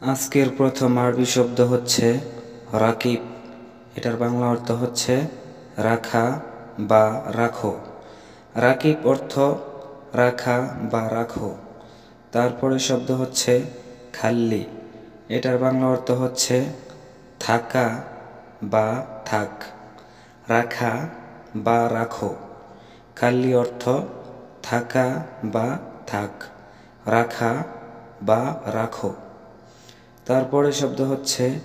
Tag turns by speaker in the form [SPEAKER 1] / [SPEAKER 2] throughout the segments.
[SPEAKER 1] আজকের প্রথম আরবি শব্দ হচ্ছে রাকিব। এটার বাংলা অর্থ হচ্ছে রাখা বা রাখো। রাকিব অর্থ রাখা বা রাখো। তারপরে শব্দ হচ্ছে খাল্লি। এটার বাংলা অর্থ হচ্ছে থাকা বা থাক, রাখা বা রাখো। খাল্লি অর্থ থাকা বা থাক, রাখা বা রাখো। তারপরে শব্দ হচ্ছে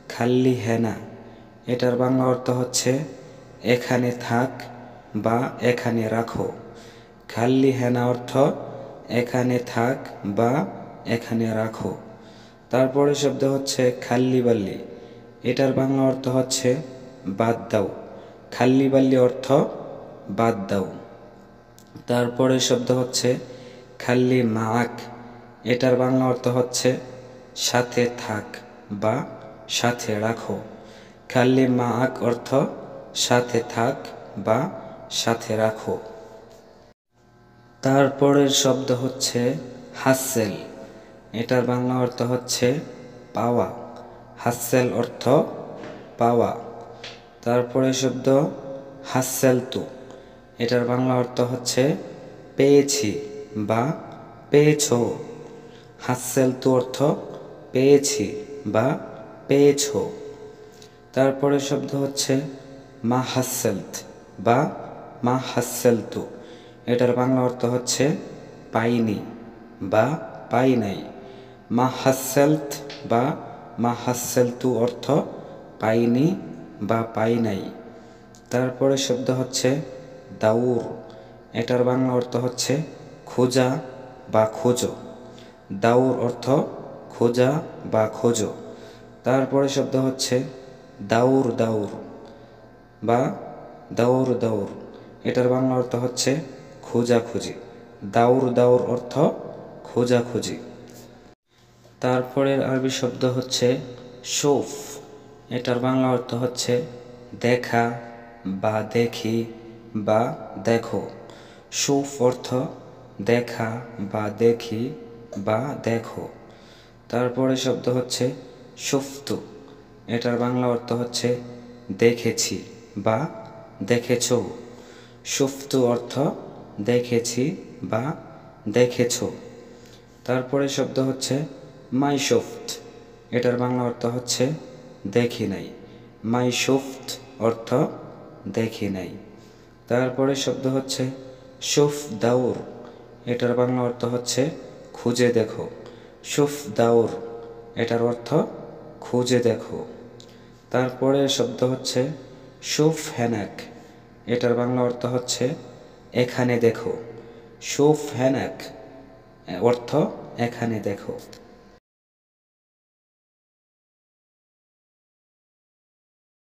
[SPEAKER 1] খাল্লি হেনা। এটার বাংলা অর্থ হচ্ছে এখানে থাক বা এখানে রাখো। খাল্লি হেনা অর্থ এখানে থাক বা এখানে রাখো। তারপরে শব্দ হচ্ছে খাল্লি বাল্লি। এটার বাংলা অর্থ হচ্ছে বাদ দাও। খাল্লি বাল্লি অর্থ বাদ দাও। তারপরে শব্দ হচ্ছে খাল্লি মাক। এটার বাংলা অর্থ হচ্ছে সাথে থাক বা সাথে রাখো। খাল্লি মাক অর্থ সাথে থাক বা সাথে রাখো। তারপরের শব্দ হচ্ছে হাসেল। এটার বাংলা অর্থ হচ্ছে পাওয়া। হাসেল অর্থ পাওয়া। তারপরে শব্দ হাসেলতু। এটার বাংলা অর্থ হচ্ছে পেয়েছি বা পেয়েছো। হাসেলতু অর্থ পেয়েছি বা পেয়েছো। তারপরে শব্দ হচ্ছে মা হাসেলত বা মা হাসেলতু। এটার বাংলা অর্থ হচ্ছে পাইনি বা পাই নাই। মা হাসেলত বা মা হাসেলতু অর্থ পাইনি বা পাই নাই। তারপরে শব্দ হচ্ছে দাউর। এটার বাংলা অর্থ হচ্ছে খোঁজা বা খোঁজো। দাউর অর্থ খোঁজা বা খোঁজো। তারপরে শব্দ হচ্ছে দাউর দাউর বা দাউর দাউর। এটার বাংলা অর্থ হচ্ছে খোঁজাখুঁজি। দাউর দাউর অর্থ খোঁজাখুঁজি। তারপরের আরবি শব্দ হচ্ছে শৌফ। এটার বাংলা অর্থ হচ্ছে দেখা বা দেখি বা দেখো। শৌফ অর্থ দেখা বা দেখি বা দেখো। তারপরে শব্দ হচ্ছে শুফতু। এটার বাংলা অর্থ হচ্ছে দেখেছি বা দেখেছ। শুফতু অর্থ দেখেছি বা দেখেছ। তারপরে শব্দ হচ্ছে মাই শুফত। এটার বাংলা অর্থ হচ্ছে দেখি নাই। মাই শুফত অর্থ দেখি নাই। তারপরে শব্দ হচ্ছে শুফ দাউর। এটার বাংলা অর্থ হচ্ছে খুঁজে দেখো। শুফ দাউর এটার অর্থ খুঁজে দেখো। তারপরে শব্দ হচ্ছে শুফ হেনাক। এটার বাংলা অর্থ হচ্ছে এখানে দেখো। শুফ হেনাক অর্থ এখানে দেখো।